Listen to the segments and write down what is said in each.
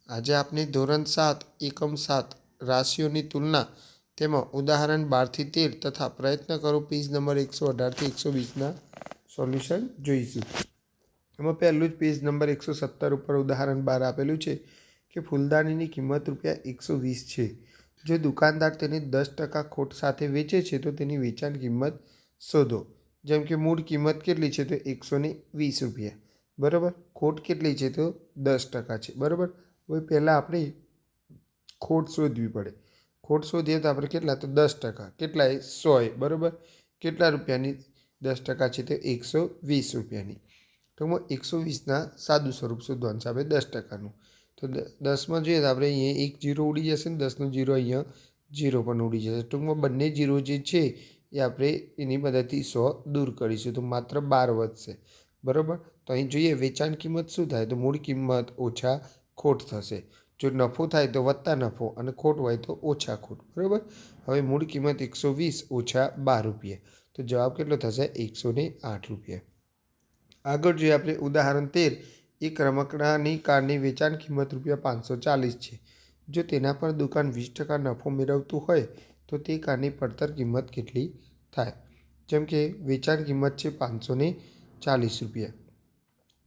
આજે આપણે ધોરણ 7 એકમ 7 રાશિઓની તુલના તેમાં ઉદાહરણ 12 થી 13 તથા પ્રયત્ન કરો પેજ નંબર 118 થી 120ના સોલ્યુશન જોઈશું. એમાં પહેલું જ પેજ નંબર 117 ઉપર ઉદાહરણ 12 આપેલું છે કે ફૂલદાનીની કિંમત ₹120 છે. જો દુકાનદાર તેને 10% ખોટ સાથે વેચે છે તો તેની વેચાણ કિંમત શોધો. જેમ કે મૂળ કિંમત કેટલી છે તો ₹120, બરાબર. ખોટ કેટલી છે તો 10% છે, બરાબર. હવે પહેલાં આપણે ખોટ શોધવી પડે. ખોટ શોધીએ તો આપણે કેટલા તો 10%, કેટલા એ 100, બરાબર. કેટલા રૂપિયાની 10% છે તો ₹120. ટૂંકમાં 120ના સાદું સ્વરૂપ શોધવાનું છે આપણે 10%નું. તો 10માં જોઈએ તો આપણે અહીંયા એક જીરો ઉડી જશે ને 10નો જીરો અહીંયા જીરો પણ ઉડી જશે. ટૂંકમાં બંને જીરો જે છે એ આપણે એની મદદથી 100 દૂર કરીશું તો માત્ર 12 વધશે, બરાબર. તો અહીં જોઈએ વેચાણ કિંમત શું થાય તો મૂળ કિંમત ઓછા ખોટ થશે. જો નફો થાય તો વત્તા નફો અને ખોટ હોય તો ઓછા ખોટ, બરાબર. હવે મૂળ કિંમત 120 ઓછા ₹12, તો જવાબ કેટલો થશે ₹108. આગળ જોઈએ આપણે ઉદાહરણ 13. એક રમકડાની કારની વેચાણ કિંમત ₹540 છે. જો તેના પર દુકાન 20% નફો મેળવતું હોય તો તે કારની પડતર કિંમત કેટલી થાય? જેમ કે વેચાણ કિંમત છે ₹540,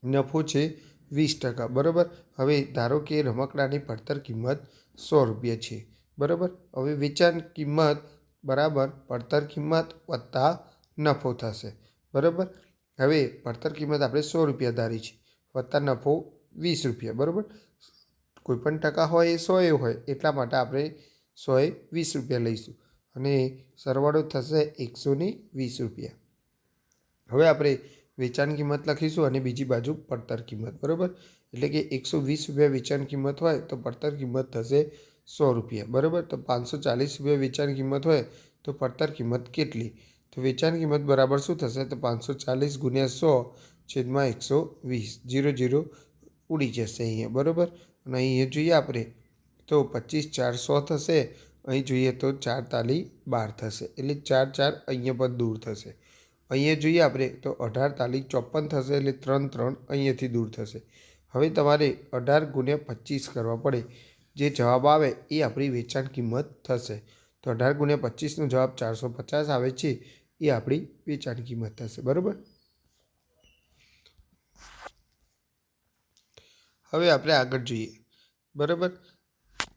નફો છે 20%, બરાબર. હવે ધારો કે રમકડાની પડતર કિંમત ₹100 છે, બરાબર. હવે વેચાણ કિંમત બરાબર પડતર કિંમત વત્તા નફો થશે, બરાબર. હવે પડતર કિંમત આપણે ₹100 ધારી છે વત્તા નફો ₹20, બરાબર. કોઈપણ ટકા હોય એ 100 હોય એટલા માટે આપણે 100 એ ₹20 લઈશું અને સરવાળો થશે ₹120. હવે આપણે વેચાણ કિંમત લખીશું અને બીજી બાજુ પડતર કિંમત, બરાબર. એટલે કે ₹120 વેચાણ કિંમત હોય તો પડતર કિંમત થશે ₹100, બરાબર. તો ₹540 વેચાણ કિંમત હોય તો પડતર કિંમત કેટલી? તો વેચાણ કિંમત બરાબર શું થશે તો 540 ગુણ્યા 100/120, 0 ઉડી જશે અહીંયા, બરાબર. અને અહીંયા જોઈએ આપણે તો 25 4 100 થશે. અહીં જોઈએ તો 4 તાલી 12 થશે એટલે 4 4 અહીંયા પણ દૂર થશે. અહીંયા જોઈએ આપણે તો 18 તાલી 54 થશે એટલે 3 3 અહીંયાથી દૂર થશે. હવે તમારે 18 ગુણ્યા 25 કરવા પડે. જે જવાબ આવે એ આપણી વેચાણ કિંમત થશે. તો 18 ગુણ્યા 25નો જવાબ 450 આવે છે, એ આપણી વેચાણ કિંમત થશે, બરાબર. હવે આપણે આગળ જોઈએ, બરાબર.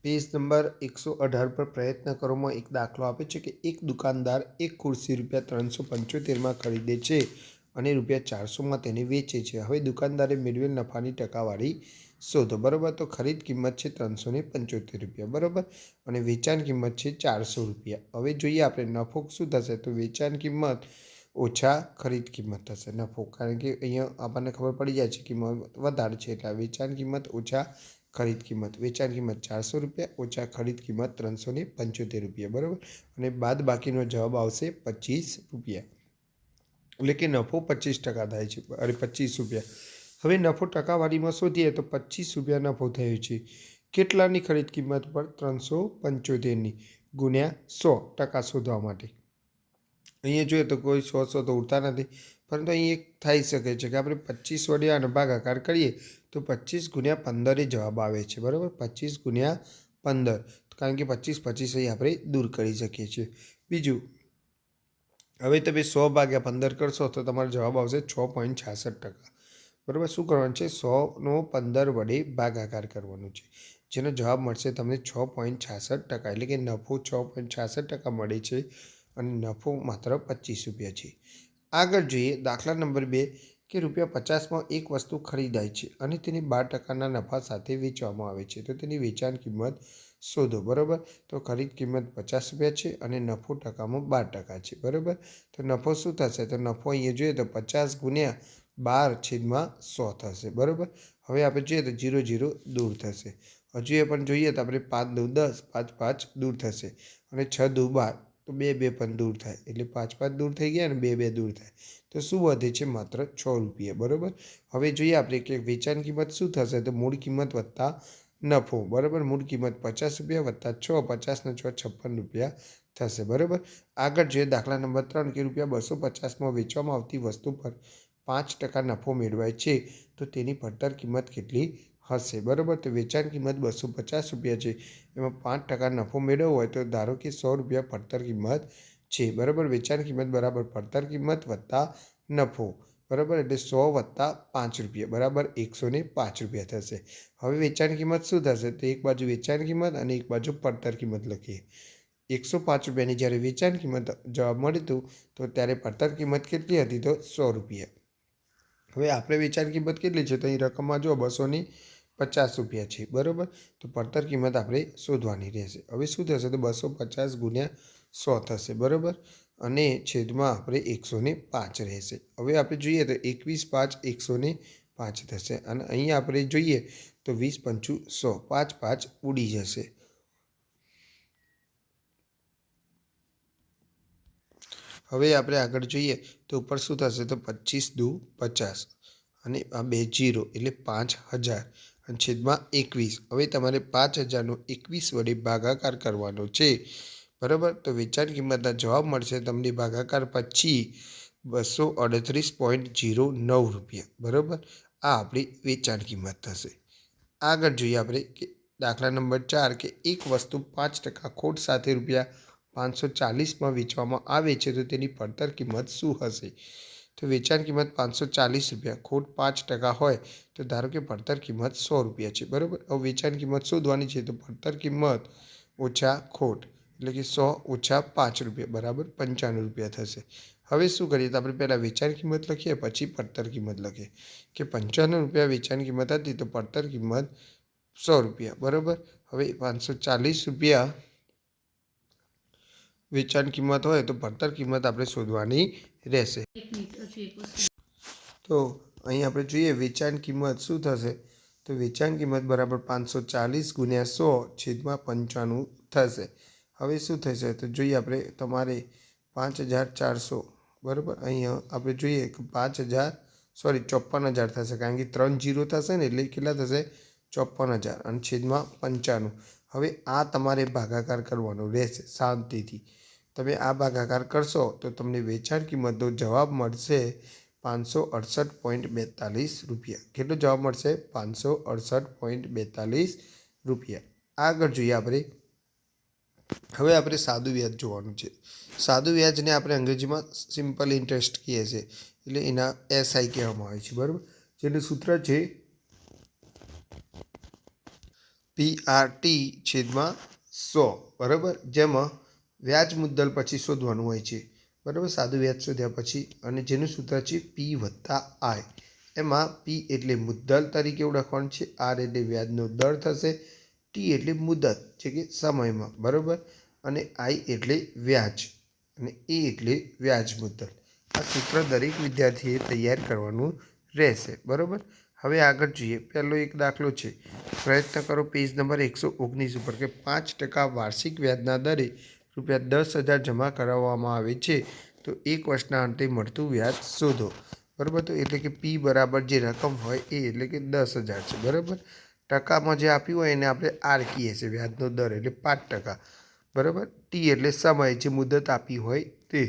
પેજ નંબર 118 પર પ્રયત્ન કરોમાં એક દાખલો આપે છે કે એક દુકાનદાર એક ખુરશી ₹375માં ખરીદે છે અને ₹400માં તેને વેચે છે. હવે દુકાનદારે મેળવેલ નફાની ટકાવારી શોધો, બરાબર. તો ખરીદ કિંમત છે ₹375, બરાબર. અને વેચાણ કિંમત છે ₹400. હવે જોઈએ આપણે નફો શું થશે તો વેચાણ કિંમત ઓછા ખરીદ કિંમત થશે. નફો કારણ કે અહીંયા આપણને ખબર પડી જાય છે કિંમત વધારે છે એટલે વેચાણ કિંમત ઓછા ખરીદ કિંમત. વેચાણ કિંમત ₹400 ઓછા ખરીદ કિંમત ₹375, બરાબર. અને બાદ બાકીનો જવાબ આવશે ₹25. એટલે કે નફો 25% થાય છે અરે ₹25. હવે નફો ટકાવારીમાં શોધીએ તો ₹25 નફો થયો છે. કેટલાની ખરીદ કિંમત પર 375ની ગુણ્યા 100% શોધવા માટે. અહીંયા જોઈએ તો કોઈ 100 તો ઉડતા નથી, પરંતુ અહીં એક થઈ શકે છે કે આપણે 25 વડે આનો ભાગાકાર કરીએ તો 25 ગુણ્યા 15 એ જવાબ આવે છે, બરાબર. 25 ગુણ્યા 15 કારણ કે 25 25 અહીં આપણે દૂર કરી શકીએ છીએ. બીજું, હવે તમે 100/15 કરશો તો તમારો જવાબ આવશે 6.66%, બરાબર. શું કરવાનું છે 100નો 15 વડે ભાગાકાર કરવાનું છે, જેનો જવાબ મળશે તમને 6.66%. એટલે કે નફો 6.66% મળે છે અને નફો માત્ર ₹25 છે. આગળ જોઈએ દાખલા નંબર 2 કે ₹50માં એક વસ્તુ ખરીદાય છે અને તેને 12%ના નફા સાથે વેચવામાં આવે છે તો તેની વેચાણ કિંમત શોધો, બરાબર. તો ખરીદ કિંમત ₹50 છે અને નફો ટકામાં 12% છે, બરાબર. તો નફો શું થશે તો નફો અહીંયા જોઈએ તો 50 ગુણ્યા 12/100 થશે, બરાબર. હવે આપણે જોઈએ તો 0 0 દૂર થશે. હજુ એ પણ જોઈએ તો આપણે 5 2 10, 5 5 દૂર થશે અને 6 2 12 તો 2 2 પણ દૂર થાય એટલે 5 5 દૂર થઈ ગયા અને 2 2 દૂર થાય તો શું વધે છે માત્ર ₹6, બરાબર. હવે જોઈએ આપણે કે વેચાણ કિંમત શું થશે તો મૂળ કિંમત વત્તા નફો, બરાબર. મૂળ કિંમત ₹50 વત્તા 6, 50 × 6 ₹56 થશે, બરાબર. આગળ જોઈએ દાખલા નંબર 3 કે ₹250માં વેચવામાં આવતી વસ્તુ પર 5% નફો મેળવાય છે તો તેની પડતર કિંમત કેટલી હશે, બરાબર. તો વેચાણ કિંમત 250 રૂપિયા છે, એમાં 5% નફો મેળવવો હોય તો ધારો કે 100 રૂપિયા પડતર કિંમત છે, બરાબર. વેચાણ કિંમત બરાબર પડતર કિંમત વત્તા નફો, બરાબર. એટલે 100 વત્તા 5 રૂપિયા બરાબર 105 રૂપિયા થશે. હવે વેચાણ કિંમત શું થશે? તો એક બાજુ વેચાણ કિંમત અને એક બાજુ પડતર કિંમત લખીએ. 105 રૂપિયાની જ્યારે વેચાણ કિંમત જવાબ મળ્યું હતું તો ત્યારે પડતર કિંમત કેટલી હતી? તો 100 રૂપિયા. હવે આપણે વેચાણ કિંમત કેટલી છે? તો અહીં રકમમાં જો 250 રૂપિયા છે, બરાબર. તો પડતર કિંમત આપણે શોધવાની રહેશે. હવે શું થશે? તો 250 ગુણ્યા 100 થશે, બરાબર. અને છેદમાં આપણે 105 રહેશે. હવે આપણે જોઈએ તો 21 5 105 થશે. અને અહીંયા આપણે જોઈએ તો 20 પંચું 100, 5 5 ઉડી જશે. હવે આપણે આગળ જોઈએ તો ઉપર શું થશે? તો 25 દુ 50 અને આ 2 0 એટલે 5000 અને છેદમાં 21. હવે તમારે 5000નો 21 વડે ભાગાકાર કરવાનો છે, બરાબર. તો વેચાણ કિંમતના જવાબ મળશે તમને ભાગાકાર પછી 238.09 રૂપિયા, બરાબર. આ આપણી વેચાણ કિંમત થશે. આગળ જોઈએ આપણે કે દાખલા નંબર 4 કે એક વસ્તુ 5% ખોટ સાથે રૂપિયા 540માં વેચવામાં આવે છે તો તેની પડતર કિંમત શું હશે? તો વેચાણ કિંમત 540 રૂપિયા, ખોટ 5% હોય તો ધારો કે પડતર કિંમત 100 રૂપિયા છે, બરાબર. હવે વેચાણ કિંમત શોધવાની છે તો પડતર કિંમત ઓછા ખોટ એટલે કે 100 ઓછા 5 રૂપિયા બરાબર 95 રૂપિયા થશે. હવે શું કરીએ? તો આપણે પહેલાં વેચાણ કિંમત લખીએ પછી પડતર કિંમત લખીએ કે 95 રૂપિયા વેચાણ કિંમત હતી તો પડતર કિંમત 100 રૂપિયા, બરાબર. હવે 540 રૂપિયા વેચાણ કિંમત હોય તો પડતર કિંમત આપણે શોધવાની રહેશે. તો અહીં આપણે જોઈએ વેચાણ કિંમત શું થશે? તો વેચાણ કિંમત બરાબર 540 ગુણ્યા 100 છેદમાં 95 થશે. હવે શું થશે? તો જોઈએ આપણે તમારે 5400, બરાબર. અહીંયા આપણે જોઈએ કે 54,000 થશે કારણ કે 3 0 થશે ને એટલે કેટલા થશે? 54,000 અને છેદમાં 95. હવે આ તમારે ભાગાકાર કરવાનો રહેશે શાંતિથી. તમે આ ભાગાકાર કરશો તો તમને વેચાણ કિંમતનો જવાબ મળશે 568.42 રૂપિયા. કેટલો જવાબ મળશે? 568.42 રૂપિયા. આગળ જોઈએ આપણે. હવે આપણે સાદું વ્યાજ જોવાનું છે. સાદું વ્યાજને આપણે અંગ્રેજીમાં સિમ્પલ ઇન્ટરેસ્ટ કહીએ છીએ, એટલે એના SI કહેવામાં આવે છે, બરાબર. જેનું સૂત્ર છે PRT/100, બરાબર. જેમાં વ્યાજ મુદ્દલ પછી શોધવાનું હોય છે, બરાબર. સાદું વ્યાજ શોધ્યા પછી અને જેનું સૂત્ર છે P + I. એમાં P એટલે મુદ્દલ તરીકે ઓળખવાનું છે, R એટલે વ્યાજનો દર થશે, T એટલે મુદત છે કે સમયમાં, બરાબર. અને I એટલે વ્યાજ અને A એટલે વ્યાજ મુદ્દલ. આ સૂત્ર દરેક વિદ્યાર્થીએ તૈયાર કરવાનું રહેશે, બરાબર. હવે આગળ જોઈએ. પહેલો એક દાખલો છે. પ્રયત્ન કરો પેજ નંબર 119 ઉપર કે 5% વાર્ષિક વ્યાજના દરે રૂપિયા 10,000 જમા કરાવવામાં આવે છે તો એક વર્ષના અંતે મળતું વ્યાજ શોધો, બરાબર. તો એટલે કે P બરાબર જે રકમ હોય એ એટલે કે 10,000 છે, બરાબર. ટકામાં જે આપ્યું હોય એને આપણે R કહીએ છીએ, વ્યાજનો દર એટલે 5%, બરાબર. T એટલે સમય જે મુદત આપી હોય તે.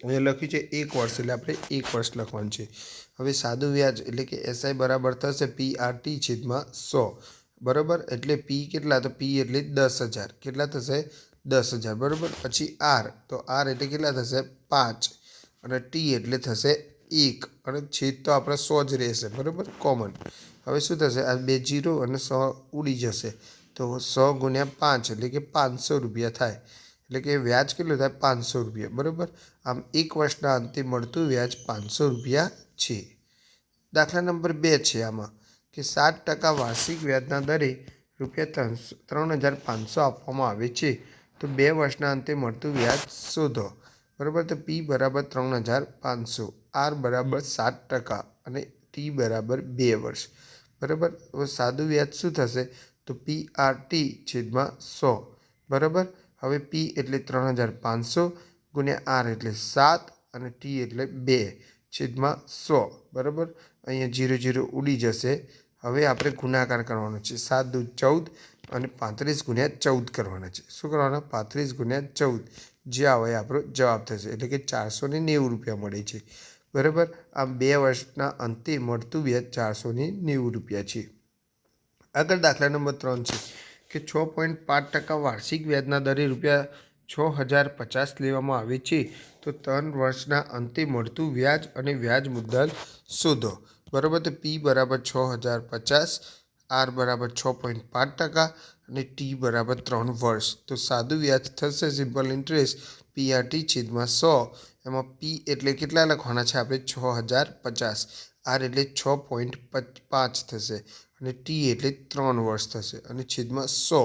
અહીંયા લખ્યું છે 1 વર્ષ એટલે આપણે 1 વર્ષ લખવાનું છે. હવે સાદું વ્યાજ એટલે કે SI બરાબર થશે PRT/100, બરાબર. એટલે P કેટલા? તો P એટલે 10,000. કેટલા થશે? 10,000, બરાબર. પછી R, તો R એટલે કેટલા થશે? 5 અને T એટલે થશે 1 અને છેદ તો આપણે 100 જ રહેશે, બરાબર, કોમન. હવે શું થશે? આ 2 0 અને 100 ઉડી જશે તો 100 ગુણ્યા 5 એટલે કે 500 રૂપિયા થાય. એટલે કે વ્યાજ કેટલું થાય? 500 રૂપિયા, બરાબર. આમ એક વર્ષના અંતે મળતું વ્યાજ 500 રૂપિયા છે. દાખલા નંબર 2 છે આમાં કે 7% વાર્ષિક વ્યાજના દરે રૂપિયા 3,500 આપવામાં આવે છે તો 2 વર્ષના અંતે મળતું વ્યાજ શોધો, બરાબર. તો P બરાબર 3,500, R બરાબર 7% અને T બરાબર 2 વર્ષ, બરાબર. હવે સાદું વ્યાજ શું થશે? તો PRT/100, બરાબર. હવે P એટલે 3,500 ગુણ્યા R એટલે 7 અને T એટલે 2/100, બરાબર. અહીંયા 0 0 ઉડી જશે. હવે આપણે ગુણાકાર કરવાનો છે. 7 દુ 14 અને 35 ગુણ્યા 14 કરવાના છે. શું કરવાના? 35 ગુણ્યા 14. જે આવે આપણો જવાબ થશે એટલે કે 490 રૂપિયા મળે છે, બરાબર. આમ 2 વર્ષના અંતે મળતું વ્યાજ 490 રૂપિયા છે. આગળ દાખલા નંબર 3 છે કે 6.5% વાર્ષિક વ્યાજના દરે ₹6050 લેવામાં આવે છે, તો 3 વર્ષના અંતે મળતું વ્યાજ અને વ્યાજ મુદ્દલ શોધો. બરાબર. તો P બરાબર 6050, R બરાબર 6.5% અને T બરાબર 3 વર્ષ. તો સાદું વ્યાજ થશે સિમ્પલ ઇન્ટરેસ્ટ PRT છેદમાં 100. એમાં P એટલે કેટલા લખવાના છે આપણે? 6050. R એટલે 6.5 થશે અને T એટલે 3 વર્ષ થશે અને છેદમાં 100.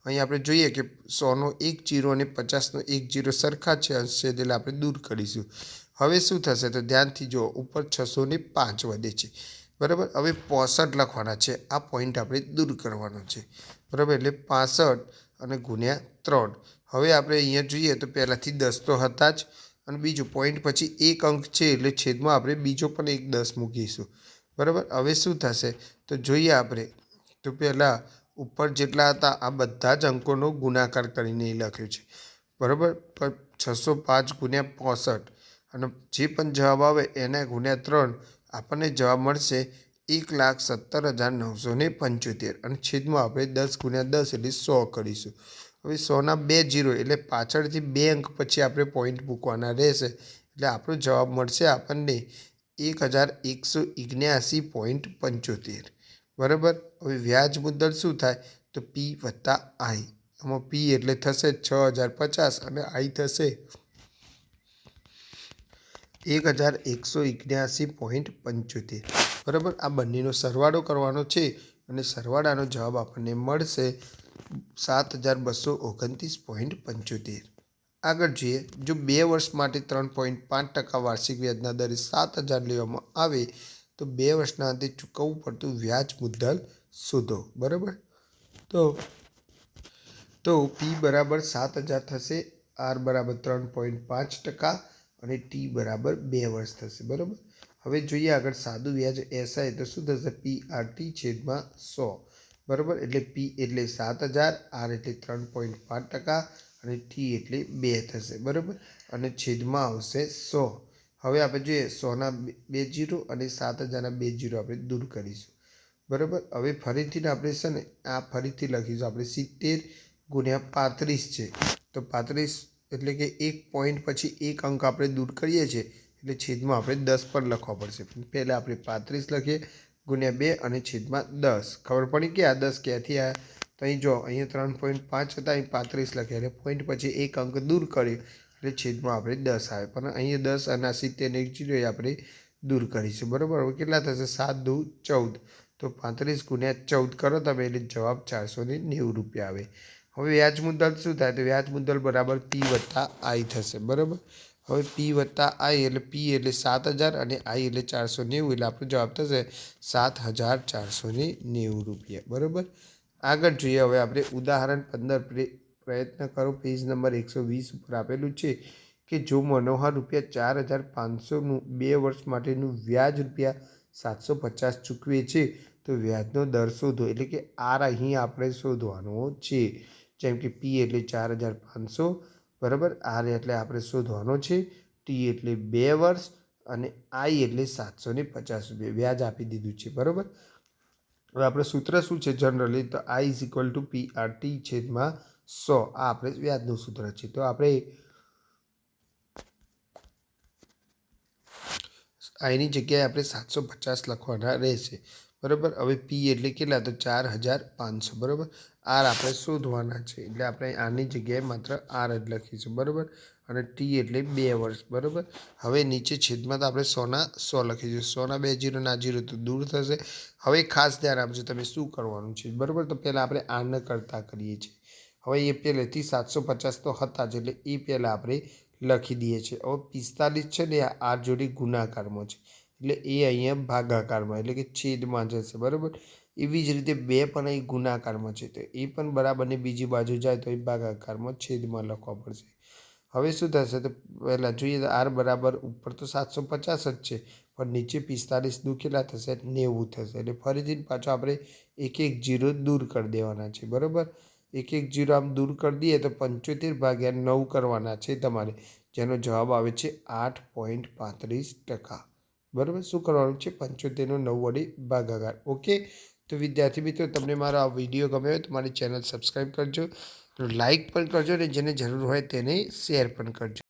અહીં આપણે જોઈએ કે 100નો 1 જીરો અને 50નો 1 જીરો સરખા છે, અંશછેદ એટલે આપણે દૂર કરીશું. હવે શું થશે? તો ધ્યાનથી જુઓ, ઉપર 605 વધે છે. બરાબર. હવે 65 લખવાના છે. આ પોઈન્ટ આપણે દૂર કરવાનો છે. બરાબર. એટલે 65 અને ગુણ્યા 3. હવે આપણે અહીંયા જોઈએ તો પહેલાંથી 10 તો હતા જ, અને બીજું પોઈન્ટ પછી એક અંક છે એટલે છેદમાં આપણે બીજો પણ એક 10 મૂકીશું. બરાબર. હવે શું થશે તો જોઈએ આપણે. તો પહેલાં ઉપર જેટલા હતા આ બધા જ અંકોનો ગુણાકાર કરીને લખ્યું છે. બરાબર. 605 ગુણ્યા 65 અને જે પણ જવાબ આવે એના ગુણ્યા 3 આપણને જવાબ મળશે 1,70,975 અને છેદમાં આપણે 10 ગુણ્યા 10 એટલે 100 કરીશું. હવે 100ના 2 જીરો એટલે પાછળથી 2 અંક પછી આપણે પોઈન્ટ મૂકવાના રહેશે, એટલે આપણો જવાબ મળશે આપણને 1179.75. બરાબર. હવે વ્યાજ મુદ્દલ શું થાય? તો P વત્તા I. આમાં P એટલે થશે 6050 અને I થશે 1179.75. બરાબર. આ બંનેનો સરવાળો કરવાનો છે અને સરવાળાનો જવાબ આપણને મળશે 7229.75. આગળ જોઈએ. જો 2 વર્ષ માટે 3.5% વાર્ષિક વ્યાજના દરે 7000 લેવામાં આવે તો 2 વર્ષના અંતે ચૂકવવું પડતું વ્યાજ મુદ્દલ શોધો. બરાબર. તો P બરાબર 7000 થશે, R બરાબર 3.5% અને T બરાબર 2 વર્ષ થશે. બરાબર. હવે જોઈએ આગળ સાદું વ્યાજ SI તો શું થશે? PRT છેદમાં 100. બરાબર. એટલે P એટલે 7000, R એટલે 3.5% અને T એટલે 2 થશે. બરાબર. અને છેદમાં આવશે 100. હવે આપણે જોઈએ 100ના 2 જીરો અને 7000ના 2 જીરો આપણે દૂર કરીશું. બરાબર. હવે ફરીથી આપણે છે ને આ ફરીથી લખીશું આપણે 70 ગુણ્યા 35 છે, તો 35 એટલે કે એક પોઈન્ટ પછી એક અંક આપણે દૂર કરીએ છીએ એટલે છેદમાં આપણે 10 પર લખવા પડશે. પહેલાં આપણે 35 લખીએ ગુણ્યા 2 અને છેદમાં 10. ખબર પડી કે આ 10 ક્યાંથી આવ્યા? તો અહીં જો અહીંયા 3.5 હતા, અહીં 35 લખ્યા એટલે પોઈન્ટ પછી એક અંક દૂર કર્યો એટલે છેદમાં આપણે 10 આવે. પણ અહીંયા 10 અને 70 ને 1 જીરો આપણે દૂર કરીશું. બરાબર. હવે કેટલા થશે? 7 દૂ 14. તો 35 ગુણ્યા 14 કરો તમે એટલે જવાબ 490 રૂપિયા આવે. હવે વ્યાજ મુદ્દલ શું થાય? તો વ્યાજ મુદ્દલ બરાબર P વત્તા I થશે. બરાબર. હવે P વત્તા I એટલે P એટલે 7000 અને I એટલે 490 એટલે આપણો જવાબ થશે 7490 રૂપિયા. બરાબર. આગળ જોઈએ હવે આપણે ઉદાહરણ 15. પ્રયત્ન કરો. પેજ નંબર 120 ઉપર આપેલું છે કે જો મનોહર ₹4500નું 2 વર્ષ માટેનું વ્યાજ ₹750 ચૂકવે છે તો વ્યાજનો દર શોધો. એટલે કે R અહીં આપણે શોધવાનો છે. જેમ કે P એટલે 4500. બરાબર. R એટલે આપણે શોધવાનો છે. T એટલે 2 વર્ષ અને I એટલે 750 રૂપિયા વ્યાજ આપી દીધું છે. બરાબર. હવે આપણે સૂત્ર શું છે જનરલી? તો I = PRT છેદમાં 100. આ આપણે વ્યાજનું સૂત્ર છે. તો આપણે આની જગ્યાએ આપણે 750 લખવાના રહેશે. બરાબર. હવે P એટલે કેટલા? તો 4500. બરાબર. R આપણે શોધવાના છે એટલે આપણે આની જગ્યાએ માત્ર R જ લખીશું. બરાબર. અને T એટલે 2 વર્ષ. બરાબર. હવે નીચે છેદમાં તો આપણે 100ના 100 લખીશું. 100ના 2 જીરો ના જીરો તો દૂર થશે. હવે ખાસ ધ્યાન આપજો તમે શું કરવાનું છે. બરાબર. તો પહેલાં આપણે આને કરતા કરીએ છીએ. હવે એ પહેલેથી 750 તો હતા જ એટલે એ પહેલાં આપણે લખી દઈએ છીએ. હવે 45 છે ને આ જોડે ગુણાકારમાં છે એટલે એ અહીંયા ભાગાકારમાં એટલે કે છેદમાં જશે. બરાબર. એવી જ રીતે 2 પણ અહીં ગુણાકારમાં છે તો એ પણ બરાબરને બીજી બાજુ જાય તો એ ભાગાકારમાં છેદમાં લખવા પડશે. હવે શું થશે? તો પહેલાં જોઈએ તો R બરાબર ઉપર તો 750 જ છે પણ નીચે 45 કેટલા થશે? 90 થશે. એટલે ફરીથી પાછો આપણે એક એક જીરો દૂર કરી દેવાના છે. બરાબર. એક એક જીરો આમ દૂર કરી દઈએ તો 75/9 કરવાના છે તમારે, જેનો જવાબ આવે છે 8.35%. બરાબર. શું કરવાનું છે? 75નો 9 વડે ભાગાકાર. ઓકે. તો વિદ્યાર્થી મિત્રો, તમને મારો આ વિડીયો ગમ્યો હોય તો મારી ચેનલ સબસ્ક્રાઈબ કરજો, લાઇક પણ કરજો અને જેને જરૂર હોય તેને શેર પણ કરજો.